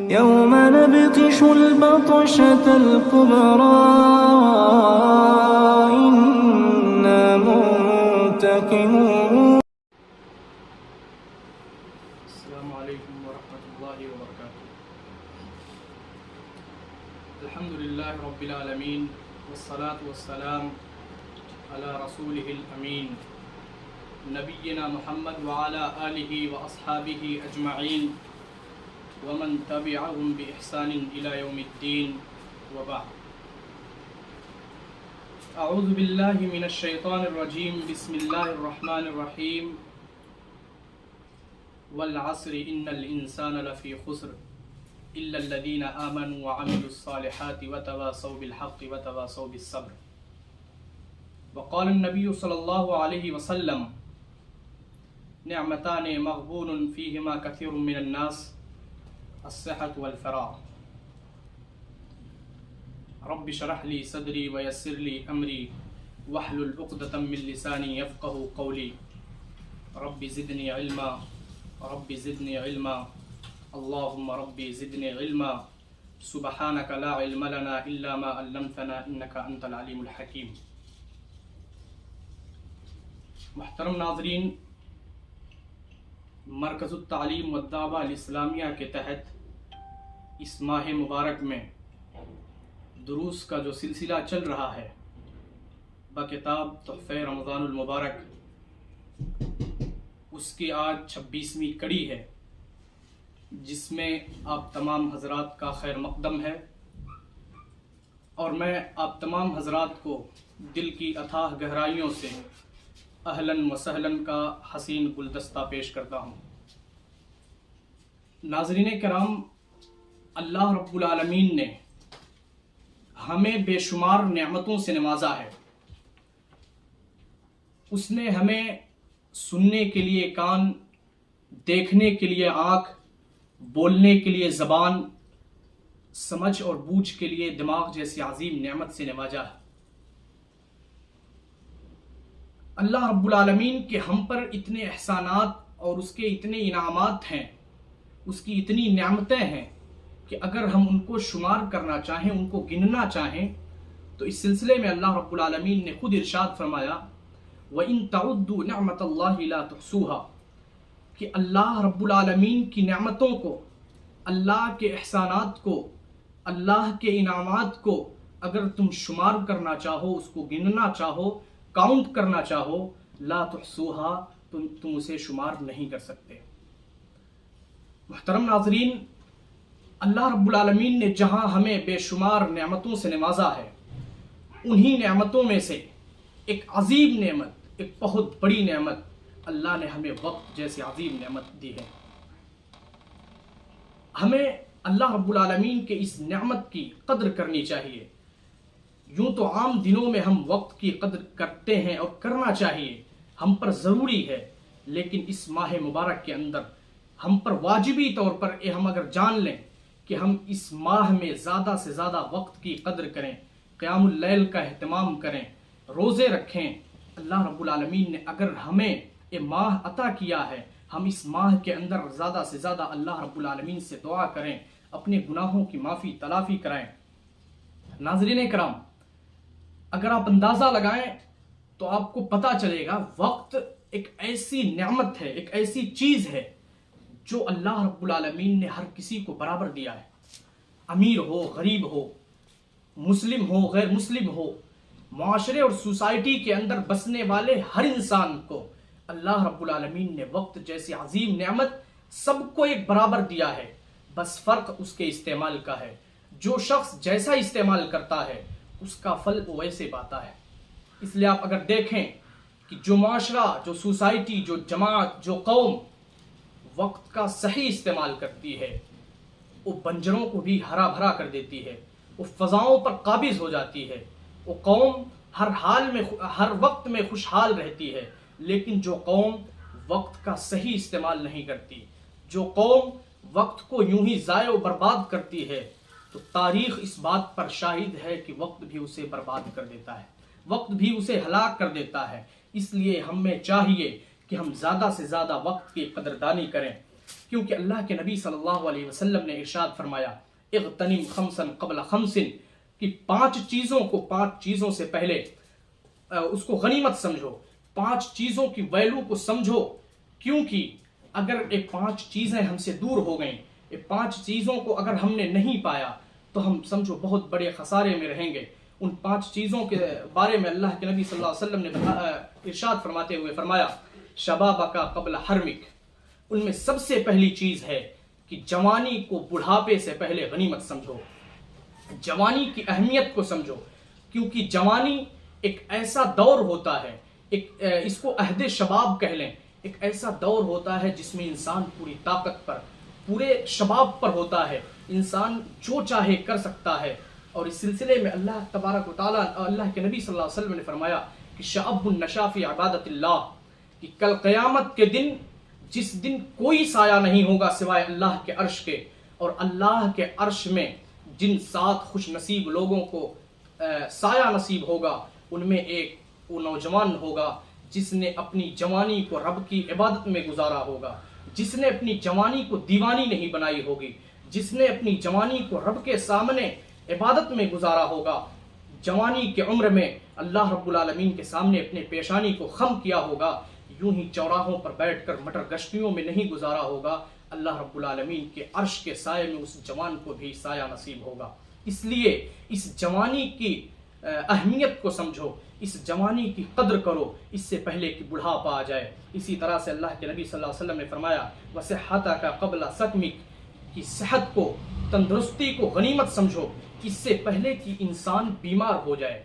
يوم نبطش البطشة الكبرى إنا منتقمون. السلام عليكم ورحمة الله وبركاته. الحمد لله رب العالمين والصلاة والسلام على رسوله الأمين نبينا محمد وعلى آله وأصحابه أجمعين ومن تبعهم بإحسان إلى يوم الدين وبعد. أعوذ بالله من الشيطان الرجيم. بسم الله الرحمن الرحيم. والعصر إن الإنسان لفي خسر إلا الذين آمنوا وعملوا الصالحات وتواصوا بالحق وتواصوا بالصبر. وقال النبي صلى الله عليه وسلم نعمتان مغبون فيهما كثير من الناس الصحة والفراغ. رب اشرح لي صدري ويسر لي أمري واحلل عقدة من لساني يفقهوا قولي. رب زدني علما رب زدني علما اللهم ربي زدني علما سبحانك لا علم لنا إلا ما علمتنا إنك أنت العليم الحكيم. محترم ناظرین، مرکز التعلیم والدعوہ الاسلامیہ کے تحت اس ماہ مبارک میں دروس کا جو سلسلہ چل رہا ہے بکتاب تحفہ رمضان المبارک، اس کی آج 26ویں کڑی ہے، جس میں آپ تمام حضرات کا خیر مقدم ہے، اور میں آپ تمام حضرات کو دل کی اتھاہ گہرائیوں سے اہلاً و سہلاً کا حسین گلدستہ پیش کرتا ہوں. ناظرین کرام، اللہ رب العالمین نے ہمیں بے شمار نعمتوں سے نوازا ہے. اس نے ہمیں سننے کے لیے کان، دیکھنے کے لیے آنکھ، بولنے کے لیے زبان، سمجھ اور بوجھ کے لیے دماغ جیسی عظیم نعمت سے نوازا ہے. اللہ رب العالمین کے ہم پر اتنے احسانات اور اس کے اتنے انعامات ہیں، اس کی اتنی نعمتیں ہیں کہ اگر ہم ان کو شمار کرنا چاہیں، ان کو گننا چاہیں، تو اس سلسلے میں اللہ رب العالمین نے خود ارشاد فرمایا وَإِن تَعُدُّوا نِعْمَةَ اللَّهِ لَا تُحْصُوهَا، کہ اللہ رب العالمین کی نعمتوں کو، اللہ کے احسانات کو، اللہ کے انعامات کو اگر تم شمار کرنا چاہو، اس کو گننا چاہو، کاؤنٹ کرنا چاہو، لا تحصوها، تم اسے شمار نہیں کر سکتے. محترم ناظرین، اللہ رب العالمین نے جہاں ہمیں بے شمار نعمتوں سے نوازا ہے، انہی نعمتوں میں سے ایک عظیم نعمت، ایک بہت بڑی نعمت اللہ نے ہمیں وقت جیسی عظیم نعمت دی ہے. ہمیں اللہ رب العالمین کے اس نعمت کی قدر کرنی چاہیے. یوں تو عام دنوں میں ہم وقت کی قدر کرتے ہیں اور کرنا چاہیے، ہم پر ضروری ہے، لیکن اس ماہ مبارک کے اندر ہم پر واجبی طور پر ہم اگر جان لیں کہ ہم اس ماہ میں زیادہ سے زیادہ وقت کی قدر کریں، قیام اللیل کا اہتمام کریں، روزے رکھیں. اللہ رب العالمین نے اگر ہمیں یہ ماہ عطا کیا ہے، ہم اس ماہ کے اندر زیادہ سے زیادہ اللہ رب العالمین سے دعا کریں، اپنے گناہوں کی معافی تلافی کرائیں. ناظرین کرام، اگر آپ اندازہ لگائیں تو آپ کو پتہ چلے گا وقت ایک ایسی نعمت ہے، ایک ایسی چیز ہے جو اللہ رب العالمین نے ہر کسی کو برابر دیا ہے. امیر ہو، غریب ہو، مسلم ہو، غیر مسلم ہو، معاشرے اور سوسائٹی کے اندر بسنے والے ہر انسان کو اللہ رب العالمین نے وقت جیسی عظیم نعمت سب کو ایک برابر دیا ہے. بس فرق اس کے استعمال کا ہے. جو شخص جیسا استعمال کرتا ہے اس کا پھل وہ ویسے پاتا ہے. اس لیے آپ اگر دیکھیں کہ جو معاشرہ، جو سوسائٹی، جو جماعت، جو قوم وقت کا صحیح استعمال کرتی ہے، وہ بنجروں کو بھی ہرا بھرا کر دیتی ہے، وہ فضاؤں پر قابض ہو جاتی ہے. وہ قوم ہر حال میں، ہر وقت میں خوشحال رہتی ہے. لیکن جو قوم وقت کا صحیح استعمال نہیں کرتی، جو قوم وقت کو یوں ہی ضائع و برباد کرتی ہے، تو تاریخ اس بات پر شاہد ہے کہ وقت بھی اسے برباد کر دیتا ہے، وقت بھی اسے ہلاک کر دیتا ہے. اس لیے ہمیں چاہیے کہ ہم زیادہ سے زیادہ وقت کی قدردانی کریں. کیونکہ اللہ کے نبی صلی اللہ علیہ وسلم نے ارشاد فرمایا اغتنم خمسن قبل خمسن، کہ 5 چیزوں سے پہلے اس کو غنیمت سمجھو، 5 چیزوں کی ویلو کو سمجھو، کیونکہ اگر یہ 5 چیزیں ہم سے دور ہو گئیں، یہ 5 چیزوں کو اگر ہم نے نہیں پایا تو ہم سمجھو بہت بڑے خسارے میں رہیں گے۔ ان 5 چیزوں کے بارے میں اللہ کے نبی صلی اللہ علیہ وسلم نے ارشاد فرماتے ہوئے فرمایا شبابک قبل حرمک، ان میں سب سے پہلی چیز ہے کہ جوانی کو بڑھاپے سے پہلے غنیمت سمجھو، جوانی کی اہمیت کو سمجھو، کیونکہ جوانی ایک ایسا دور ہوتا ہے، اس کو عہد شباب کہہ لیں، ایک ایسا دور ہوتا ہے جس میں انسان پوری طاقت پر، پورے شباب پر ہوتا ہے، انسان جو چاہے کر سکتا ہے۔ اور اس سلسلے میں اللہ تبارک و تعالیٰ اللہ کے نبی صلی اللہ علیہ وسلم نے فرمایا کہ شعب النشا فی عبادت اللہ، کہ کل قیامت کے دن جس دن کوئی سایہ نہیں ہوگا سوائے اللہ کے عرش کے، اور اللہ کے عرش میں جن 7 خوش نصیب لوگوں کو سایہ نصیب ہوگا، ان میں ایک وہ نوجوان ہوگا جس نے اپنی جوانی کو رب کی عبادت میں گزارا ہوگا، جس نے اپنی جوانی کو دیوانی نہیں بنائی ہوگی، جس نے اپنی جوانی کو رب کے سامنے عبادت میں گزارا ہوگا، جوانی کے عمر میں اللہ رب العالمین کے سامنے اپنے پیشانی کو خم کیا ہوگا، یوں ہی چوراہوں پر بیٹھ کر مٹر گشتیوں میں نہیں گزارا ہوگا، اللہ رب العالمین کے عرش کے سائے میں اس جوان کو بھی سایہ نصیب ہوگا۔ اس لیے اس جوانی کی اہمیت کو سمجھو، اس جوانی کی قدر کرو، اس سے پہلے کہ بڑھاپا آ جائے۔ اسی طرح سے اللہ کے نبی صلی اللہ علیہ وسلم نے فرمایا وَصِحَّتَكَ قَبْلَ سَقْمِكَ، کہ صحت کو، تندرستی کو غنیمت سمجھو اس سے پہلے کہ انسان بیمار ہو جائے،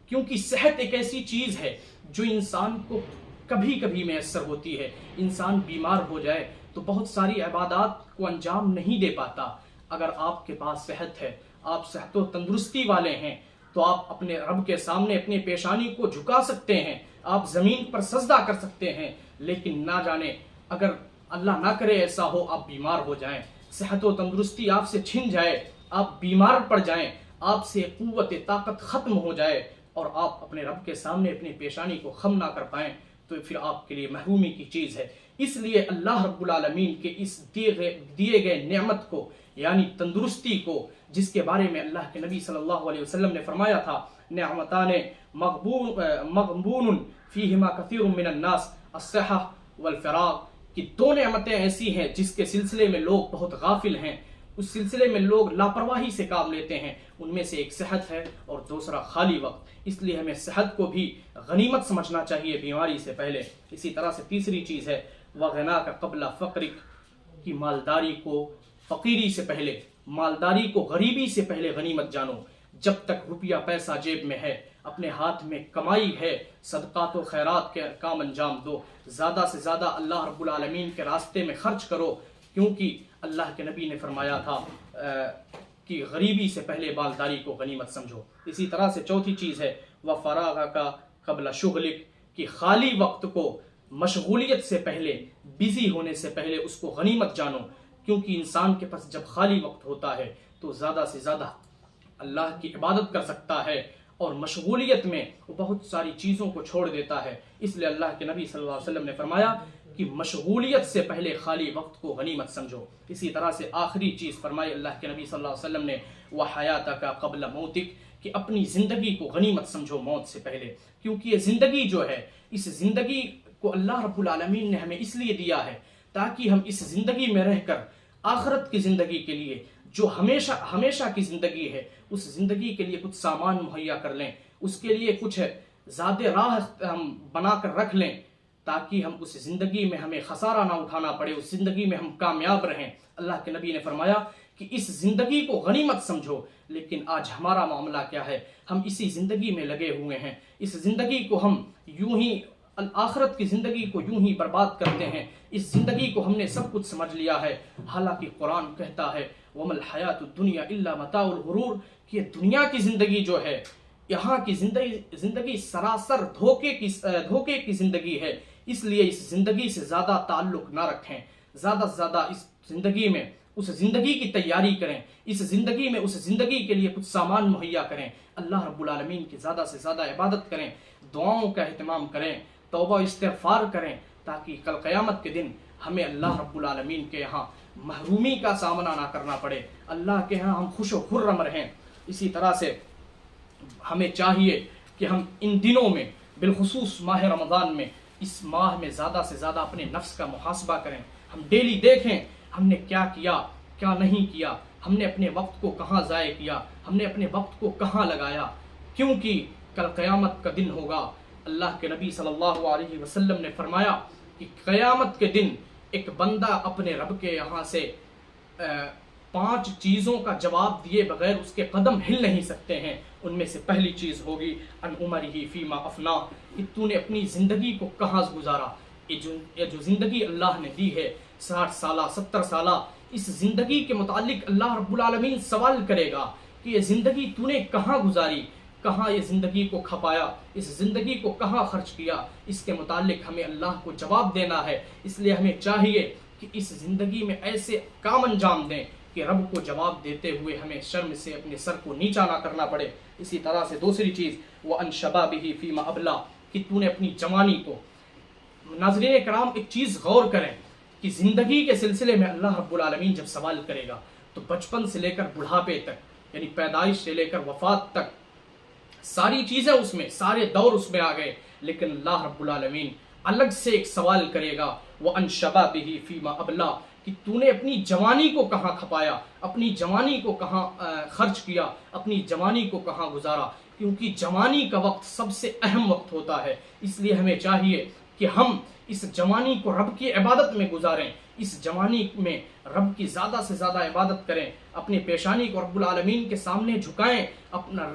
کیونکہ صحت ایک ایسی چیز ہے جو انسان کو کبھی کبھی میسر ہوتی ہے۔ انسان بیمار ہو جائے تو بہت ساری عبادات کو انجام نہیں دے پاتا۔ اگر آپ کے پاس صحت ہے، آپ صحت و تندرستی والے ہیں، تو آپ اپنے رب کے سامنے اپنے پیشانی کو جھکا سکتے ہیں، آپ زمین پر سجدہ کر سکتے ہیں، لیکن نہ جانے اگر اللہ نہ کرے ایسا ہو آپ بیمار ہو جائیں، صحت و تندرستی آپ سے چھن جائے، آپ بیمار پڑ جائیں، آپ سے قوت طاقت ختم ہو جائے اور آپ اپنے رب کے سامنے اپنی پیشانی کو خم نہ کر پائیں، تو پھر آپ کے لیے محرومی کی چیز ہے۔ اس لیے اللہ رب العالمین کے اس دیے گئے نعمت کو، یعنی تندرستی کو، جس کے بارے میں اللہ کے نبی صلی اللہ علیہ وسلم نے فرمایا تھا نعمتان مغبون فیہما کثیر من الناس الصحہ والفراغ، کہ 2 نعمتیں ایسی ہیں جس کے سلسلے میں لوگ بہت غافل ہیں، اس سلسلے میں لوگ لاپرواہی سے کام لیتے ہیں، ان میں سے ایک صحت ہے اور دوسرا خالی وقت۔ اس لیے ہمیں صحت کو بھی غنیمت سمجھنا چاہیے بیماری سے پہلے۔ اسی طرح سے تیسری چیز ہے وَغِنَاكَ قَبْلَ فَقْرِكَ، کہ مالداری کو فقیری سے پہلے، مالداری کو غریبی سے پہلے غنیمت جانو۔ جب تک روپیہ پیسہ جیب میں ہے، اپنے ہاتھ میں کمائی ہے، صدقات و خیرات کے کام انجام دو، زیادہ سے زیادہ اللہ رب العالمین کے راستے میں خرچ کرو، کیونکہ اللہ کے نبی نے فرمایا تھا کہ غریبی سے پہلے مالداری کو غنیمت سمجھو۔ اسی طرح سے چوتھی چیز ہے وَفَرَاغَكَ قَبْلَ شُغْلِكَ، کہ خالی وقت کو مشغولیت سے پہلے، بزی ہونے سے پہلے اس کو غنیمت جانو، کیونکہ انسان کے پاس جب خالی وقت ہوتا ہے تو زیادہ سے زیادہ اللہ کی عبادت کر سکتا ہے، اور مشغولیت میں وہ بہت ساری چیزوں کو چھوڑ دیتا ہے۔ اس لیے اللہ کے نبی صلی اللہ علیہ وسلم نے فرمایا کہ مشغولیت سے پہلے خالی وقت کو غنیمت سمجھو۔ اسی طرح سے آخری چیز فرمائی اللہ کے نبی صلی اللہ علیہ وسلم نے وَحَيَاتَكَ قَبْلَ مَوْتِكَ، کہ اپنی زندگی کو غنیمت سمجھو موت سے پہلے، کیونکہ یہ زندگی جو ہے، اس زندگی کو اللہ رب العالمین نے ہمیں اس لیے دیا ہے تاکہ ہم اس زندگی میں رہ کر آخرت کی زندگی کے لیے، جو ہمیشہ کی زندگی ہے، اس زندگی کے لیے کچھ سامان مہیا کر لیں، اس کے لیے کچھ زیادہ راہ ہم بنا کر رکھ لیں، تاکہ ہم اس زندگی میں ہمیں خسارہ نہ اٹھانا پڑے، اس زندگی میں ہم کامیاب رہیں۔ اللہ کے نبی نے فرمایا کہ اس زندگی کو غنیمت سمجھو، لیکن آج ہمارا معاملہ کیا ہے؟ ہم اسی زندگی میں لگے ہوئے ہیں، اس زندگی کو ہم یوں ہی، آخرت کی زندگی کو یوں ہی برباد کرتے ہیں، اس زندگی کو ہم نے سب کچھ سمجھ لیا ہے، حالانکہ قرآن کہتا ہے وَمَا الْحَيَاةُ الدُّنْيَا إِلَّا مَتَاعُ الْغُرُورِ، کہ دنیا کی زندگی جو ہے، یہاں کی زندگی سراسر دھوکے کی زندگی ہے، اس لیے اس زندگی سے زیادہ تعلق نہ رکھیں، زیادہ سے زیادہ اس زندگی میں اس زندگی کی تیاری کریں، اس زندگی میں اس زندگی کے لیے کچھ سامان مہیا کریں، اللہ رب العالمین کی زیادہ سے زیادہ عبادت کریں، دعاؤں کا اہتمام کریں، توبہ و استغفار کریں، تاکہ کل قیامت کے دن ہمیں اللہ رب العالمین کے یہاں محرومی کا سامنا نہ کرنا پڑے، اللہ کے یہاں ہم خوش و خرم رہیں۔ اسی طرح سے ہمیں چاہیے کہ ہم ان دنوں میں بالخصوص ماہ رمضان میں، اس ماہ میں زیادہ سے زیادہ اپنے نفس کا محاسبہ کریں۔ ہم ڈیلی دیکھیں ہم نے کیا کیا، کیا نہیں کیا، ہم نے اپنے وقت کو کہاں ضائع کیا، ہم نے اپنے وقت کو کہاں لگایا، کیونکہ کل قیامت کا دن ہوگا۔ اللہ کے نبی صلی اللہ علیہ وسلم نے فرمایا کہ قیامت کے دن ایک بندہ اپنے رب کے یہاں سے 5 چیزوں کا جواب دیے بغیر اس کے قدم ہل نہیں سکتے ہیں۔ ان میں سے پہلی چیز ہوگی ان عمرہ فیما افنا، کہ تو نے اپنی زندگی کو کہاں گزارا۔ یہ جو زندگی اللہ نے دی ہے 60 سالہ 70 سالہ، اس زندگی کے متعلق اللہ رب العالمین سوال کرے گا کہ یہ زندگی تو نے کہاں گزاری، کہاں یہ زندگی کو کھپایا، اس زندگی کو کہاں خرچ کیا۔ اس کے متعلق ہمیں اللہ کو جواب دینا ہے، اس لیے ہمیں چاہیے کہ اس زندگی میں ایسے کام انجام دیں کہ رب کو جواب دیتے ہوئے ہمیں شرم سے اپنے سر کو نیچا نہ کرنا پڑے۔ اسی طرح سے دوسری چیز وَأَنْ شَبَابِهِ فِيمَا أَبْلَى، کہ تو نے اپنی جوانی کو۔ ناظرین کرام ایک چیز غور کریں کہ زندگی کے سلسلے میں اللہ رب العالمین جب سوال کرے گا تو بچپن سے لے کر بڑھاپے تک، یعنی پیدائش سے لے کر وفات تک ساری چیزیں اس میں، سارے دور اس میں آ گئے، لیکن اللہ رب العالمین الگ سے ایک سوال کرے گا وَأَنْ شَبَابِهِ فِيمَا أَبْلَى، کہ تو نے اپنی جوانی کو کہاں کھپایا، اپنی جوانی کو کہاں خرچ کیا، اپنی جوانی کو کہاں گزارا، کیونکہ جوانی کا وقت سب سے اہم وقت ہوتا ہے۔ اس لیے ہمیں چاہیے کہ ہم اس جوانی کو رب کی عبادت میں گزاریں، اس جوانی میں رب کی زیادہ سے زیادہ عبادت کریں، اپنی پیشانی کو رب العالمین کے سامنے جھکائیں، اپنا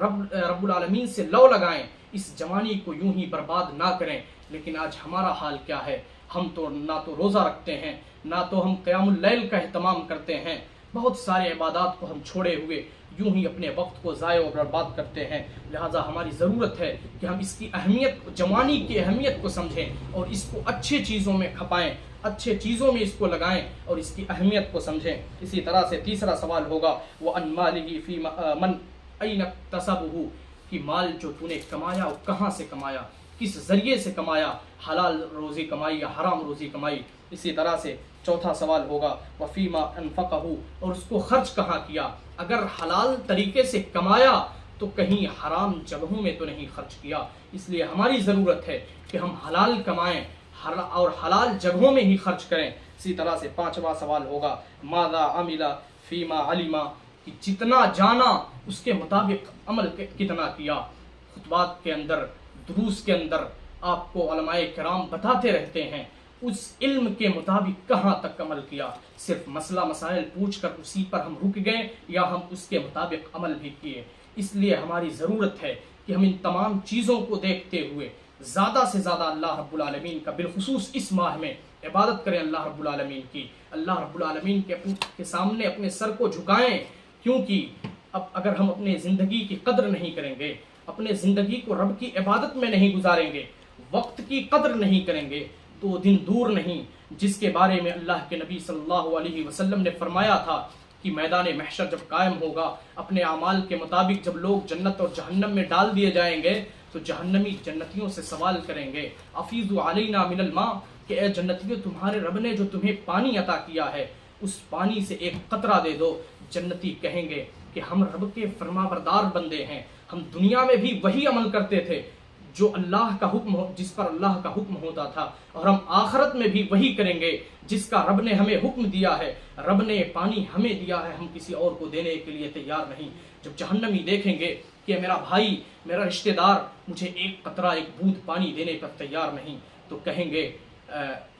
رب العالمین سے لو لگائیں، اس جوانی کو یوں ہی برباد نہ کریں۔ لیکن آج ہمارا حال کیا ہے؟ ہم تو نہ تو روزہ رکھتے ہیں، نہ تو ہم قیام اللیل کا اہتمام کرتے ہیں، بہت سارے عبادات کو ہم چھوڑے ہوئے یوں ہی اپنے وقت کو ضائع و برباد کرتے ہیں۔ لہٰذا ہماری ضرورت ہے کہ ہم اس کی اہمیت، جوانی کی اہمیت کو سمجھیں اور اس کو اچھے چیزوں میں کھپائیں، اچھے چیزوں میں اس کو لگائیں اور اس کی اہمیت کو سمجھیں۔ اسی طرح سے تیسرا سوال ہوگا وَأَنْ مَالِهِ فِي مَنْ أَيْنَ اكْتَسَبَهُ، کہ مال جو تو نے کمایا وہ کہاں سے کمایا، کس ذریعے سے کمایا، حلال روزی کمائی یا حرام روزی کمائی۔ اسی طرح سے چوتھا سوال ہوگا وَفِيمَا أَنْفَقَهُ، اور اس کو خرچ کہاں کیا۔ اگر حلال طریقے سے کمایا تو کہیں حرام جگہوں میں تو نہیں خرچ کیا۔ اس لیے ہماری ضرورت ہے کہ ہم حلال کمائیں اور حلال جگہوں میں ہی خرچ کریں۔ اسی طرح سے پانچواں سوال ہوگا ماذا عمل فیما علم، کہ جتنا جانا اس کے مطابق عمل کتنا کیا۔ خطبات کے اندر، دروس کے اندر آپ کو علماء کرام بتاتے رہتے ہیں اس علم کے مطابق کہاں تک عمل کیا۔ صرف مسئلہ مسائل پوچھ کر اسی پر ہم رک گئے یا ہم اس کے مطابق عمل بھی کیے۔ اس لیے ہماری ضرورت ہے کہ ہم ان تمام چیزوں کو دیکھتے ہوئے زیادہ سے زیادہ اللہ رب العالمین کا بالخصوص اس ماہ میں عبادت کریں، اللہ رب العالمین کی، اللہ رب العالمین کے سامنے اپنے سر کو جھکائیں، کیونکہ اب اگر ہم اپنے زندگی کی قدر نہیں کریں گے، اپنے زندگی کو رب کی عبادت میں نہیں گزاریں گے، وقت کی قدر نہیں کریں گے، تو دن دور نہیں جس کے بارے میں اللہ کے نبی صلی اللہ علیہ وسلم نے فرمایا تھا کہ میدان محشر جب قائم ہوگا، اپنے اعمال کے مطابق جب لوگ جنت اور جہنم میں ڈال دیے جائیں گے تو جہنمی جنتیوں سے سوال کریں گے افیضوا علینا من الماء، کہ اے جنتیوں تمہارے رب نے جو تمہیں پانی عطا کیا ہے اس پانی سے ایک قطرہ دے دو۔ جنتی کہیں گے کہ ہم رب کے فرمانبردار بندے ہیں، ہم دنیا میں بھی وہی عمل کرتے تھے جو اللہ کا حکم جس پر اللہ کا حکم ہوتا تھا، اور ہم آخرت میں بھی وہی کریں گے جس کا رب نے ہمیں حکم دیا ہے۔ رب نے پانی ہمیں دیا ہے، ہم کسی اور کو دینے کے لیے تیار نہیں۔ جب جہنمی دیکھیں گے کہ میرا بھائی، میرا رشتہ دار مجھے ایک قطرہ، ایک بوند پانی دینے پر تیار نہیں، تو کہیں گے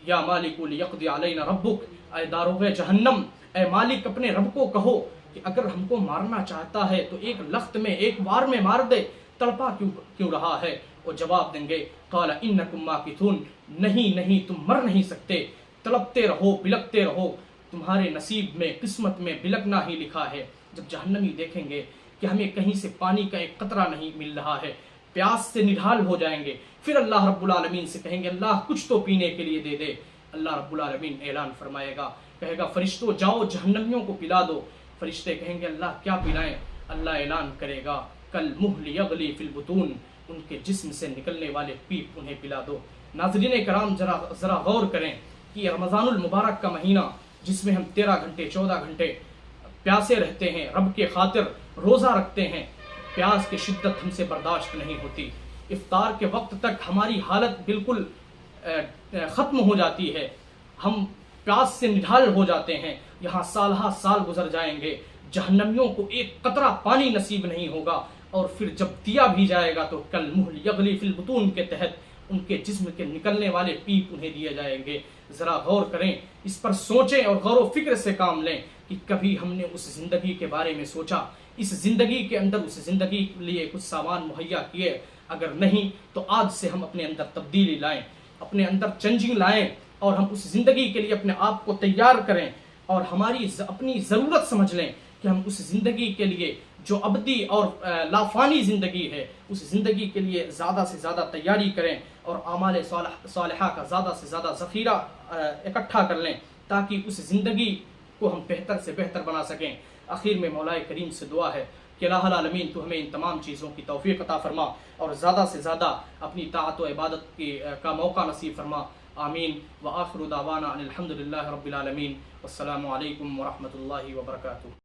یا مالک لیقضی علینا ربک، اے داروغ جہنم، اے مالک اپنے رب کو کہو کہ اگر ہم کو مارنا چاہتا ہے تو ایک لخت میں، ایک وار میں مار دے، تڑپا کیوں رہا ہے؟ وہ جواب دیں گے قال انکم ماکثون، نہیں تم مر نہیں سکتے، تڑپتے رہو، بلکتے رہو، تمہارے نصیب میں، قسمت میں بلکنا ہی لکھا ہے۔ جب جہنمی دیکھیں گے کہ ہمیں کہیں سے پانی کا ایک قطرہ نہیں مل رہا ہے، پیاس سے نڈھال ہو جائیں گے، پھر اللہ رب العالمین سے کہیں گے اللہ کچھ تو پینے کے لیے دے دے۔ اللہ رب العالمین اعلان فرمائے گا، کہے گا فرشتوں جاؤ جہنمیوں کو پلا دو۔ فرشتے کہیں گے اللہ کیا پلائیں؟ اللہ اعلان کرے گا کالمہل یغلی فی البطون، ان کے جسم سے نکلنے والے پیپ انہیں پلا دو۔ ناظرین کرام ذرا غور کریں کہ کہ یہ رمضان المبارک کا مہینہ جس میں ہم 13 گھنٹے 14 گھنٹے پیاسے رہتے ہیں، رب کے خاطر روزہ رکھتے ہیں، پیاس کی شدت ہم سے برداشت نہیں ہوتی، افطار کے وقت تک ہماری حالت بالکل ختم ہو جاتی ہے، ہم پیاس سے نڈھال ہو جاتے ہیں، یہاں سالہ سال گزر جائیں گے، جہنمیوں کو ایک قطرہ پانی نصیب نہیں ہوگا، اور پھر جب دیا بھی جائے گا تو کل محل یغلی فی البطون کے تحت ان کے جسم کے نکلنے والے پیپ انہیں دیے جائیں گے۔ ذرا غور کریں، اس پر سوچیں اور غور و فکر سے کام لیں کہ کبھی ہم نے اس زندگی کے بارے میں سوچا، اس زندگی کے اندر اس زندگی کے لیے کچھ سامان مہیا کیے؟ اگر نہیں تو آج سے ہم اپنے اندر تبدیلی لائیں، اپنے اندر چینجنگ لائیں، اور ہم اس زندگی کے لیے اپنے آپ کو تیار کریں، اور ہماری اپنی ضرورت سمجھ لیں کہ ہم اس زندگی کے لیے جو ابدی اور لافانی زندگی ہے، اس زندگی کے لیے زیادہ سے زیادہ تیاری کریں، اور اعمال صالحہ کا زیادہ سے زیادہ ذخیرہ اکٹھا کر لیں تاکہ اس زندگی کو ہم بہتر سے بہتر بنا سکیں۔ آخر میں مولا کریم سے دعا ہے کہ الہ العالمین تو ہمیں ان تمام چیزوں کی توفیق عطا فرما اور زیادہ سے زیادہ اپنی طاعت و عبادت کا موقع نصیب فرما۔ آمین وآخر دعوانا ان الحمد للہ رب العالمین۔ والسلام علیکم ورحمۃ اللہ وبرکاتہ۔